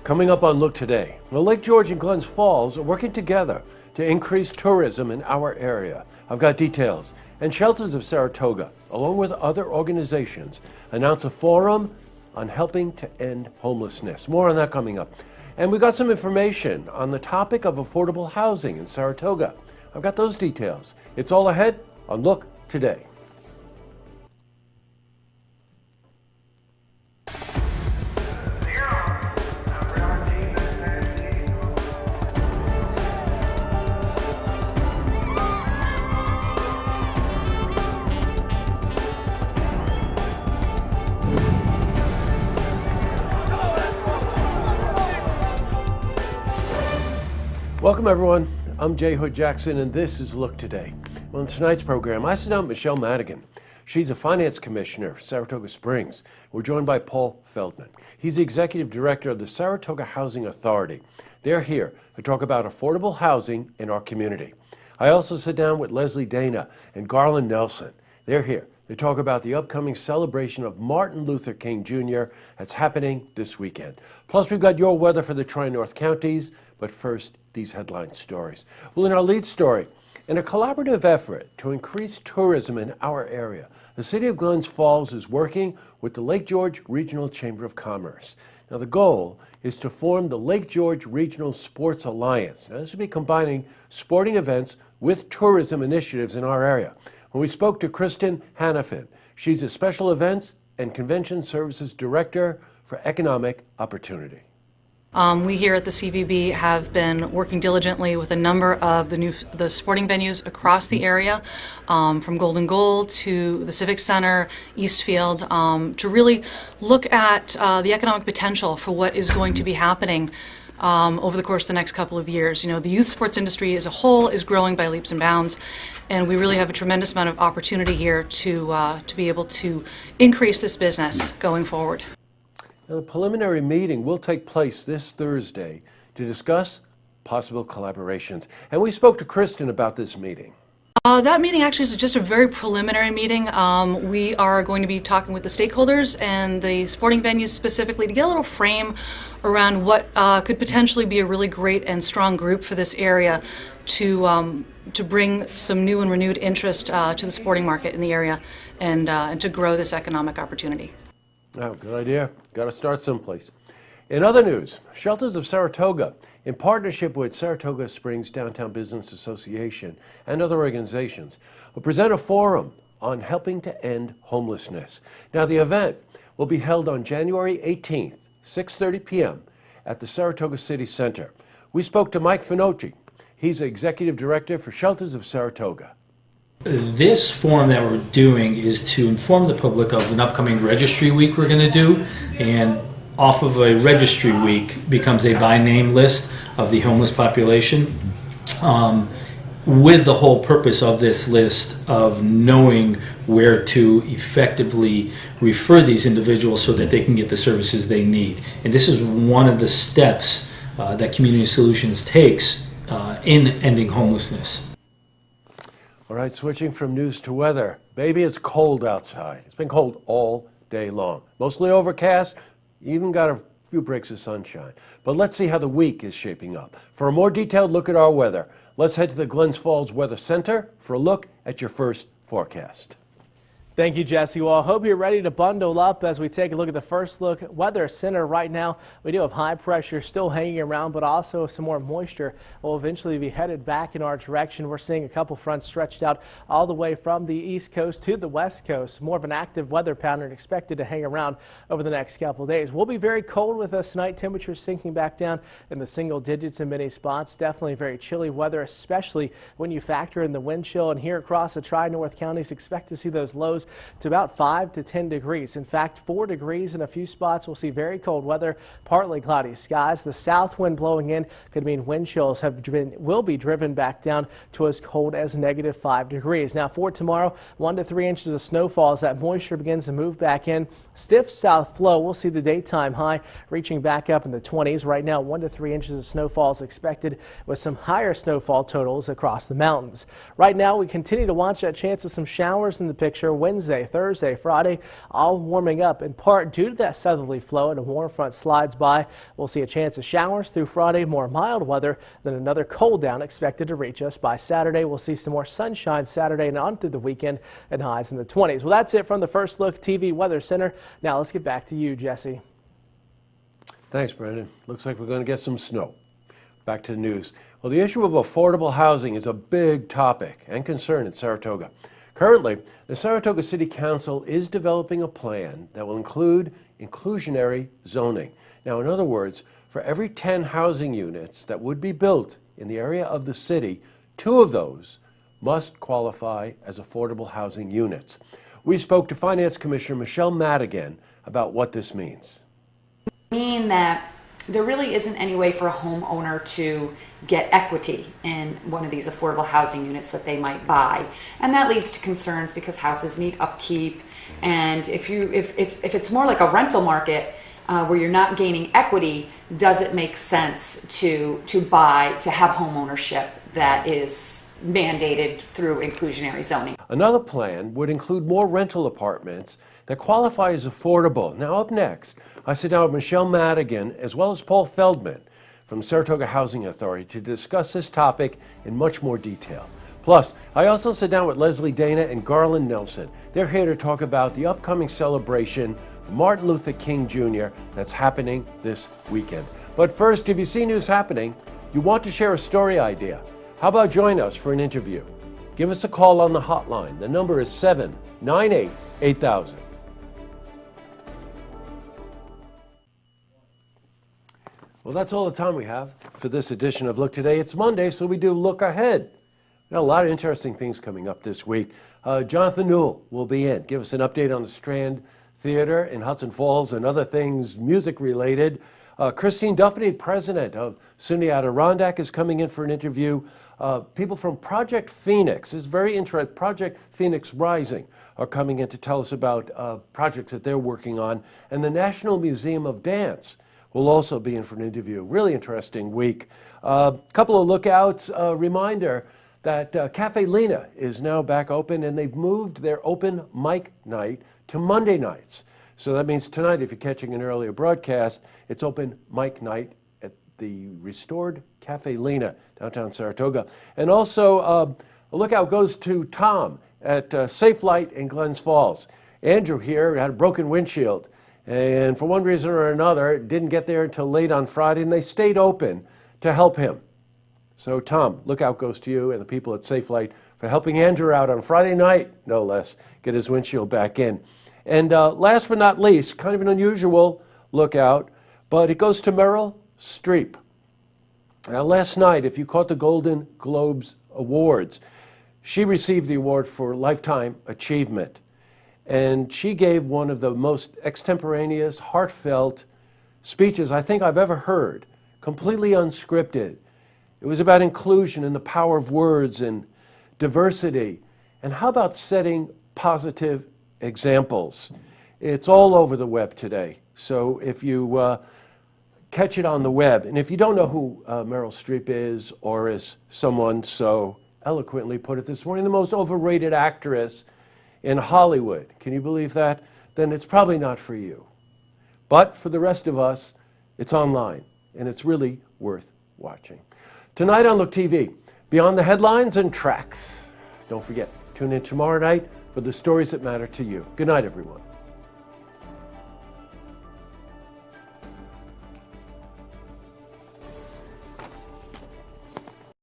Coming up on Look Today, well, Lake George and Glens Falls are working together to increase tourism in our area. I've got details. And Shelters of Saratoga, along with other organizations, announce a forum on helping to end homelessness. More on that coming up. And we got some information on the topic of affordable housing in Saratoga. I've got those details. It's all ahead on Look Today. Welcome everyone, I'm Jay Hood Jackson and this is Look Today. Well, in tonight's program, I sit down with Michelle Madigan. She's a finance commissioner for Saratoga Springs. We're joined by Paul Feldman. He's the executive director of the Saratoga Housing Authority. They're here to talk about affordable housing in our community. I also sit down with Leslie Dana and Garland Nelson. They're here to talk about the upcoming celebration of Martin Luther King Jr. that's happening this weekend. Plus, we've got your weather for the Tri-North counties, but first, these headline stories. Well, in our lead story, in a collaborative effort to increase tourism in our area, the city of Glens Falls is working with the Lake George Regional Chamber of Commerce. Now, the goal is to form the Lake George Regional Sports Alliance. Now, this will be combining sporting events with tourism initiatives in our area. When we spoke to Kristen Hannafin, she's a Special Events and Convention Services Director for Economic Opportunity. We here at the CVB have been working diligently with a number of the sporting venues across the area, from Golden Goal to the Civic Center, Eastfield, to really look at the economic potential for what is going to be happening over the course of the next couple of years. You know, the youth sports industry as a whole is growing by leaps and bounds, and we really have a tremendous amount of opportunity here to be able to increase this business going forward. Now, the preliminary meeting will take place this Thursday to discuss possible collaborations. And we spoke to Kristen about this meeting. That meeting actually is just a very preliminary meeting. We are going to be talking with the stakeholders and the sporting venues specifically to get a little frame around what could potentially be a really great and strong group for this area to bring some new and renewed interest to the sporting market in the area and to grow this economic opportunity. Oh, good idea. Got to start someplace. In other news, Shelters of Saratoga, in partnership with Saratoga Springs Downtown Business Association and other organizations, will present a forum on helping to end homelessness. Now, the event will be held on January 18th, 6:30 p.m. at the Saratoga City Center. We spoke to Mike Finocchi. He's the Executive Director for Shelters of Saratoga. This forum that we're doing is to inform the public of an upcoming registry week we're going to do, and off of a registry week becomes a by name list of the homeless population, with the whole purpose of this list of knowing where to effectively refer these individuals so that they can get the services they need. And this is one of the steps that Community Solutions takes in ending homelessness. All right, switching from news to weather. Baby, it's cold outside. It's been cold all day long. Mostly overcast, even got a few breaks of sunshine. But let's see how the week is shaping up. For a more detailed look at our weather, let's head to the Glens Falls Weather Center for a look at your first forecast. Thank you, Jesse. Well, I hope you're ready to bundle up as we take a look at the first look weather center right now. We do have high pressure still hanging around, but also some more moisture will eventually be headed back in our direction. We're seeing a couple fronts stretched out all the way from the east coast to the west coast. More of an active weather pattern expected to hang around over the next couple of days. We'll be very cold with us tonight. Temperatures sinking back down in the single digits in many spots. Definitely very chilly weather, especially when you factor in the wind chill. And here across the Tri-North counties, expect to see those lows to about 5 to 10 degrees. In fact, 4 degrees in a few spots. We'll see very cold weather, partly cloudy skies. The south wind blowing in could mean wind chills will be driven back down to as cold as -5 degrees. Now for tomorrow, 1 to 3 inches of snowfall as that moisture begins to move back in. Stiff south flow. We'll see the daytime high reaching back up in the 20s. Right now, 1 to 3 inches of snowfall is expected with some higher snowfall totals across the mountains. Right now, we continue to watch that chance of some showers in the picture. Wednesday, Thursday, Friday, all warming up in part due to that southerly flow, and a warm front slides by. We'll see a chance of showers through Friday, more mild weather, then another cold down expected to reach us by Saturday. We'll see some more sunshine Saturday and on through the weekend, and highs in the 20s. Well, that's it from the First Look TV Weather Center. Now let's get back to you, Jesse. Thanks, Brendan. Looks like we're going to get some snow. Back to the news. Well, the issue of affordable housing is a big topic and concern in Saratoga. Currently, the Saratoga City Council is developing a plan that will include inclusionary zoning. Now, in other words, for every 10 housing units that would be built in the area of the city, 2 of those must qualify as affordable housing units. We spoke to Finance Commissioner Michelle Madigan about what this means. Mean that there really isn't any way for a homeowner to get equity in one of these affordable housing units that they might buy, and that leads to concerns because houses need upkeep. And if it's more like a rental market where you're not gaining equity, does it make sense to have home ownership that is mandated through inclusionary zoning? Another plan would include more rental apartments that qualify as affordable. Now, up next, I sit down with Michelle Madigan as well as Paul Feldman from Saratoga Housing Authority to discuss this topic in much more detail. Plus, I also sit down with Leslie Dana and Garland Nelson. They're here to talk about the upcoming celebration for Martin Luther King Jr. that's happening this weekend. But first, if you see news happening, you want to share a story idea, how about join us for an interview? Give us a call on the hotline. The number is 798-8000. Well, that's all the time we have for this edition of Look Today. It's Monday, so we do Look Ahead. We got a lot of interesting things coming up this week. Jonathan Newell will be in, give us an update on the Strand Theater in Hudson Falls and other things music-related. Christine Duffany, president of SUNY Adirondack, is coming in for an interview. People from Project Phoenix is very interesting. Project Phoenix Rising are coming in to tell us about projects that they're working on. And the National Museum of Dance will also be in for an interview. Really interesting week. Couple of lookouts. Reminder that Cafe Lena is now back open, and they've moved their open mic night to Monday nights. So that means tonight, if you're catching an earlier broadcast, it's open mic night at the restored Cafe Lena, downtown Saratoga. And also, a lookout goes to Tom at Safe Light in Glens Falls. Andrew here had a broken windshield, and for one reason or another, didn't get there until late on Friday, and they stayed open to help him. So Tom, lookout goes to you and the people at Safe Light for helping Andrew out on Friday night, no less, get his windshield back in. And last but not least, kind of an unusual lookout, but it goes to Meryl Streep. Now, last night, if you caught the Golden Globes Awards, she received the award for Lifetime Achievement. And she gave one of the most extemporaneous, heartfelt speeches I think I've ever heard, completely unscripted. It was about inclusion and the power of words and diversity. And how about setting positive examples? It's all over the web today. So if you catch it on the web, and if you don't know who Meryl Streep is, or as someone so eloquently put it this morning, the most overrated actress in Hollywood, can you believe that? Then it's probably not for you. But for the rest of us, it's online, and it's really worth watching. Tonight on Look TV, beyond the headlines and tracks. Don't forget, tune in tomorrow night for the stories that matter to you. Good night, everyone.